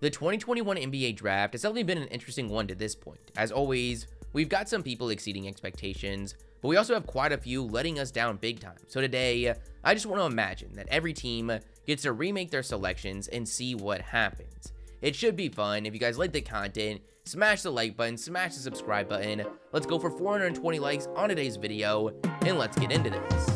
The 2021 NBA draft has definitely been an interesting one to this point. As always, we've got some people exceeding expectations, but we also have quite a few letting us down big time. So today, I just want to imagine that every team gets to remake their selections and see what happens. It should be fun. If you guys like the content, smash the like button, smash the subscribe button. Let's go for 420 likes on today's video, and let's get into this.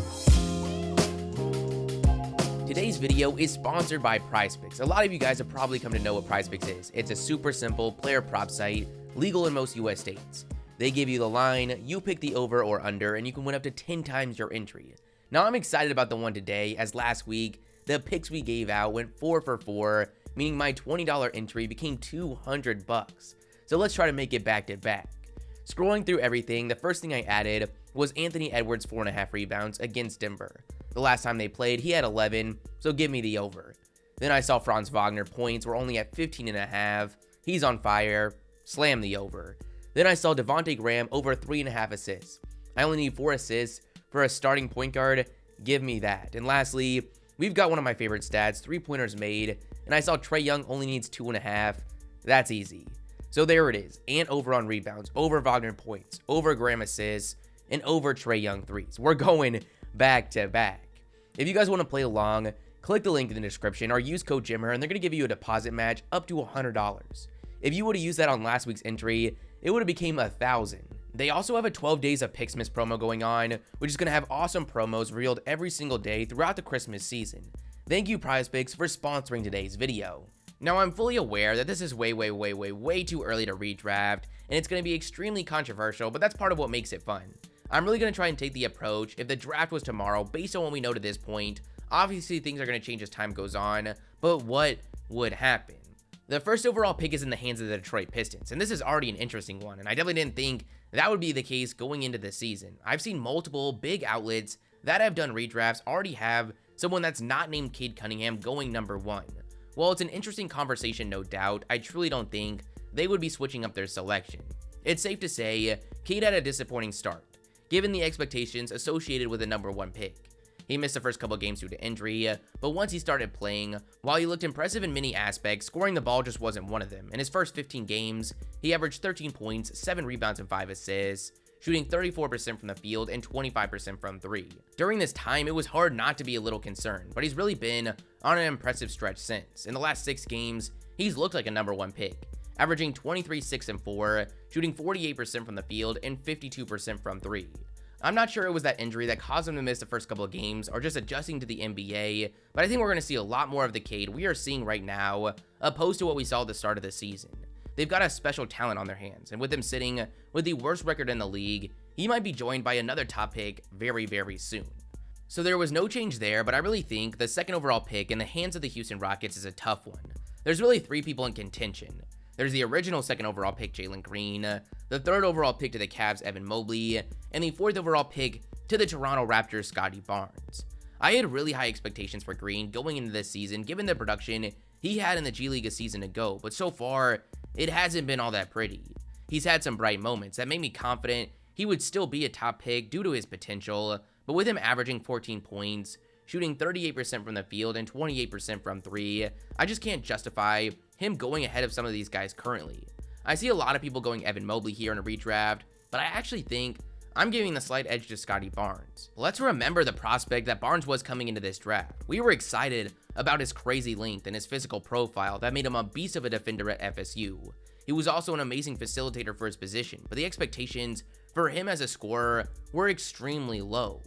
Today's video is sponsored by PrizePicks. A lot of you guys have probably come to know what PrizePicks is. It's a super simple player prop site, legal in most US states. They give you the line, you pick the over or under, and you can win up to 10 times your entry. Now I'm excited about the one today, as last week, the picks we gave out went 4 for 4, meaning my $20 entry became $200. So let's try to make it back to back. Scrolling through everything, the first thing I added was Anthony Edwards' 4.5 rebounds against Denver. The last time they played, he had 11, so give me the over. Then I saw Franz Wagner points were only at 15.5. He's on fire. Slam the over. Then I saw Devontae Graham over 3.5 assists. I only need 4 assists for a starting point guard. Give me that. And lastly, we've got one of my favorite stats, 3-pointers made, and I saw Trae Young only needs 2.5. That's easy. So there it is, and over on rebounds, over Wagner points, over Graham assists, and over Trae Young threes. We're going back to back. If you guys want to play along, click the link in the description or use code JimmerRange, and they're going to give you a deposit match up to $100. If you would have used that on last week's entry, it would have became $1,000. They also have a 12 days of Picksmas promo going on, which is going to have awesome promos revealed every single day throughout the Christmas season. Thank you PrizePicks for sponsoring today's video. Now I'm fully aware that this is way too early to redraft, and it's going to be extremely controversial, but that's part of what makes it fun. I'm really going to try and take the approach, if the draft was tomorrow, based on what we know to this point, obviously things are going to change as time goes on, but what would happen? The first overall pick is in the hands of the Detroit Pistons, and this is already an interesting one, and I definitely didn't think that would be the case going into the season. I've seen multiple big outlets that have done redrafts already have someone that's not named Cade Cunningham going number 1. While it's an interesting conversation, no doubt, I truly don't think they would be switching up their selection. It's safe to say Cade had a disappointing start, given the expectations associated with the number 1 pick. He missed the first couple games due to injury, but once he started playing, while he looked impressive in many aspects, scoring the ball just wasn't one of them. In his first 15 games, he averaged 13 points, 7 rebounds, and 5 assists, shooting 34% from the field and 25% from 3. During this time, it was hard not to be a little concerned, but he's really been on an impressive stretch since. In the last 6 games, he's looked like a number 1 pick, averaging 23, 6, and 4, shooting 48% from the field and 52% from 3. I'm not sure it was that injury that caused him to miss the first couple of games or just adjusting to the NBA, but I think we're going to see a lot more of the Cade we are seeing right now, opposed to what we saw at the start of the season. They've got a special talent on their hands, and with him sitting with the worst record in the league, he might be joined by another top pick very soon. So there was no change there, but I really think the second overall pick in the hands of the Houston Rockets is a tough one. There's really 3 people in contention. There's the original second overall pick, Jalen Green, the third overall pick to the Cavs, Evan Mobley, and the fourth overall pick to the Toronto Raptors, Scotty Barnes. I had really high expectations for Green going into this season, given the production he had in the G League a season ago, but so far, it hasn't been all that pretty. He's had some bright moments that made me confident he would still be a top pick due to his potential, but with him averaging 14 points, shooting 38% from the field and 28% from 3, I just can't justify him going ahead of some of these guys currently. I see a lot of people going Evan Mobley here in a redraft, but I actually think I'm giving the slight edge to Scotty Barnes. Let's remember the prospect that Barnes was coming into this draft. We were excited about his crazy length and his physical profile that made him a beast of a defender at FSU. He was also an amazing facilitator for his position, but the expectations for him as a scorer were extremely low.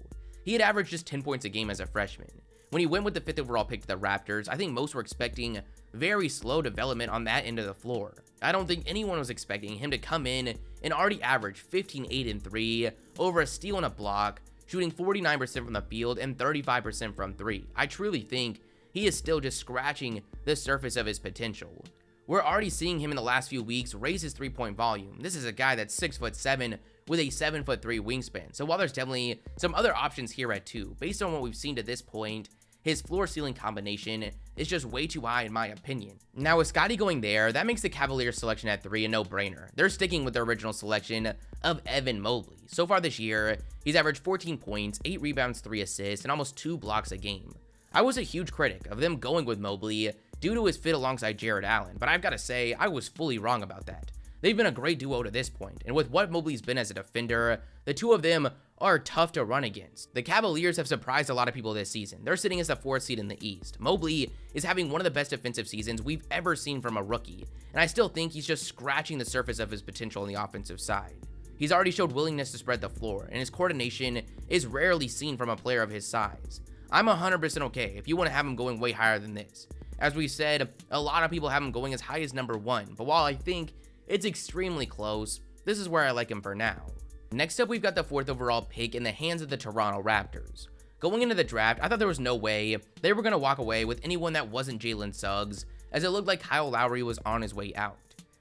He had averaged just 10 points a game as a freshman. When he went with the 5th overall pick to the Raptors, I think most were expecting very slow development on that end of the floor. I don't think anyone was expecting him to come in and already average 15, 8, and 3, over a steal and a block, shooting 49% from the field and 35% from 3. I truly think he is still just scratching the surface of his potential. We're already seeing him in the last few weeks raise his 3-point volume. This is a guy that's 6'7" with a 7'3" wingspan. So while there's definitely some other options here at 2, based on what we've seen to this point, his floor-ceiling combination is just way too high in my opinion. Now with Scotty going there, that makes the Cavaliers selection at 3 a no-brainer. They're sticking with their original selection of Evan Mobley. So far this year, he's averaged 14 points, 8 rebounds, 3 assists, and almost 2 blocks a game. I was a huge critic of them going with Mobley due to his fit alongside Jared Allen, but I've got to say, I was fully wrong about that. They've been a great duo to this point, and with what Mobley's been as a defender, the two of them are tough to run against. The Cavaliers have surprised a lot of people this season. They're sitting as the 4th seed in the East. Mobley is having one of the best defensive seasons we've ever seen from a rookie, and I still think he's just scratching the surface of his potential on the offensive side. He's already showed willingness to spread the floor, and his coordination is rarely seen from a player of his size. I'm 100% okay if you want to have him going way higher than this. As we said, a lot of people have him going as high as number 1, but while I think it's extremely close, this is where I like him for now. Next up, we've got the 4th overall pick in the hands of the Toronto Raptors. Going into the draft, I thought there was no way they were going to walk away with anyone that wasn't Jalen Suggs, as it looked like Kyle Lowry was on his way out.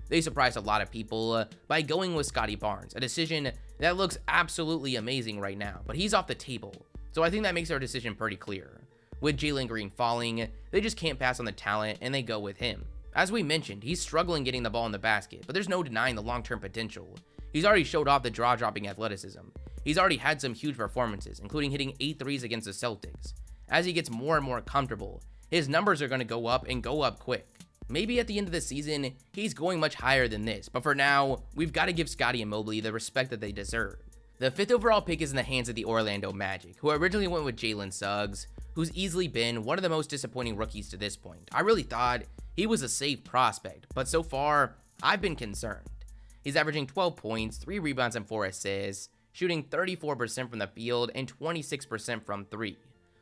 They surprised a lot of people by going with Scotty Barnes, a decision that looks absolutely amazing right now, but he's off the table, so I think that makes their decision pretty clear. With Jalen Green falling, they just can't pass on the talent, and they go with him. As we mentioned, he's struggling getting the ball in the basket, but there's no denying the long-term potential. He's already showed off the draw-dropping athleticism. He's already had some huge performances, including hitting 8 threes against the Celtics. As he gets more and more comfortable, his numbers are going to go up and go up quick. Maybe at the end of the season, he's going much higher than this, but for now, we've got to give Scotty and Mobley the respect that they deserve. The 5th overall pick is in the hands of the Orlando Magic, who originally went with Jalen Suggs, who's easily been one of the most disappointing rookies to this point. I really thought he was a safe prospect, but so far, I've been concerned. He's averaging 12 points, 3 rebounds, and 4 assists, shooting 34% from the field and 26% from 3.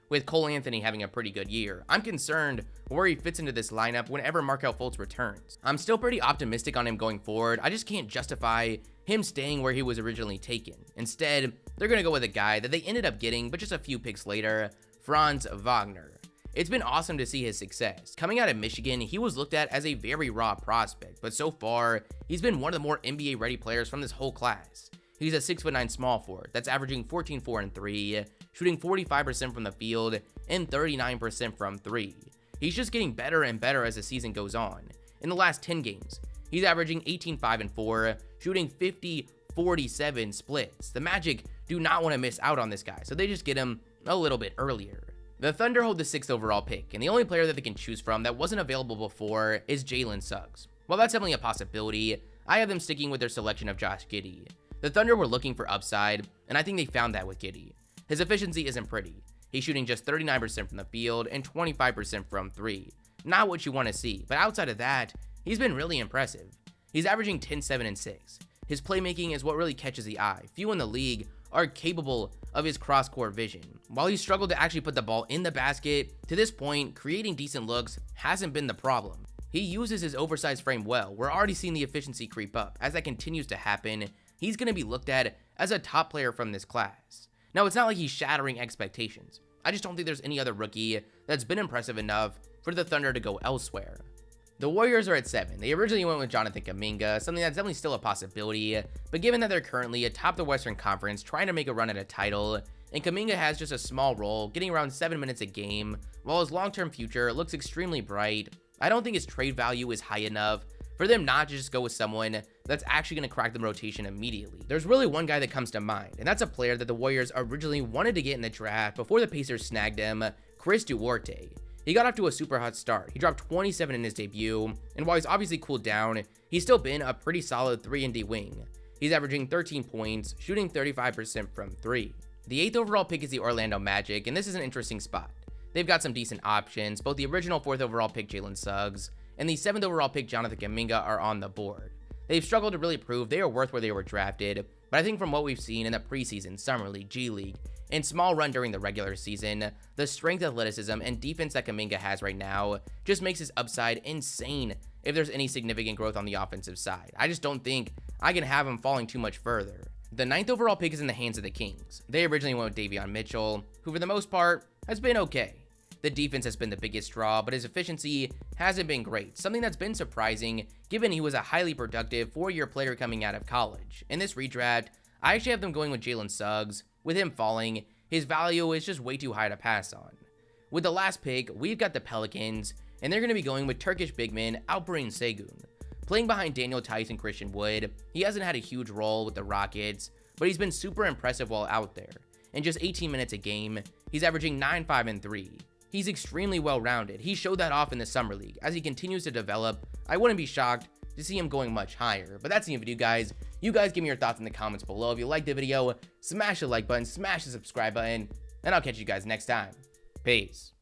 With Cole Anthony having a pretty good year, I'm concerned where he fits into this lineup whenever Markelle Fultz returns. I'm still pretty optimistic on him going forward. I just can't justify him staying where he was originally taken. Instead, they're going to go with a guy that they ended up getting, but just a few picks later, Franz Wagner. It's been awesome to see his success. Coming out of Michigan, he was looked at as a very raw prospect, but so far, he's been one of the more NBA-ready players from this whole class. He's a 6'9" small forward that's averaging 14, 4, and 3, shooting 45% from the field and 39% from 3. He's just getting better and better as the season goes on. In the last 10 games, he's averaging 18, 5, and 4, shooting 50-47 splits. The Magic do not want to miss out on this guy, so they just get him a little bit earlier. The Thunder hold the 6th overall pick, and the only player that they can choose from that wasn't available before is Jalen Suggs. While that's definitely a possibility, I have them sticking with their selection of Josh Giddey. The Thunder were looking for upside, and I think they found that with Giddey. His efficiency isn't pretty. He's shooting just 39% from the field and 25% from 3. Not what you want to see, but outside of that, he's been really impressive. He's averaging 10, 7, and 6. His playmaking is what really catches the eye. Few in the league are capable of his cross-court vision. While he's struggled to actually put the ball in the basket, to this point, creating decent looks hasn't been the problem. He uses his oversized frame well. We're already seeing the efficiency creep up. As that continues to happen, he's going to be looked at as a top player from this class. Now, it's not like he's shattering expectations. I just don't think there's any other rookie that's been impressive enough for the Thunder to go elsewhere. The Warriors are at 7. They originally went with Jonathan Kuminga, something that's definitely still a possibility, but given that they're currently atop the Western Conference trying to make a run at a title, and Kuminga has just a small role, getting around 7 minutes a game, while his long-term future looks extremely bright, I don't think his trade value is high enough for them not to just go with someone that's actually going to crack the rotation immediately. There's really one guy that comes to mind, and that's a player that the Warriors originally wanted to get in the draft before the Pacers snagged him, Chris Duarte. He got off to a super hot start. He dropped 27 in his debut, and while he's obviously cooled down, he's still been a pretty solid 3-and-D wing. He's averaging 13 points, shooting 35% from 3. The 8th overall pick is the Orlando Magic, and this is an interesting spot. They've got some decent options. Both the original 4th overall pick Jalen Suggs and the 7th overall pick Jonathan Kuminga are on the board. They've struggled to really prove they are worth where they were drafted, but I think from what we've seen in the preseason, summer league, G League, and small run during the regular season, the strength, athleticism, and defense that Kuminga has right now just makes his upside insane if there's any significant growth on the offensive side. I just don't think I can have him falling too much further. The 9th overall pick is in the hands of the Kings. They originally went with Davion Mitchell, who for the most part has been okay. The defense has been the biggest draw, but his efficiency hasn't been great, something that's been surprising given he was a highly productive 4-year player coming out of college. In this redraft, I actually have them going with Jalen Suggs. With him falling, his value is just way too high to pass on. With the last pick, we've got the Pelicans, and they're going to be going with Turkish big man Alperen Sengun. Playing behind Daniel Tice and Christian Wood, he hasn't had a huge role with the Rockets, but he's been super impressive while out there. In just 18 minutes a game, he's averaging 9, 5, and 3. He's extremely well-rounded. He showed that off in the Summer League. As he continues to develop, I wouldn't be shocked to see him going much higher. But that's the video, guys. You guys give me your thoughts in the comments below. If you liked the video, smash the like button, smash the subscribe button, and I'll catch you guys next time. Peace.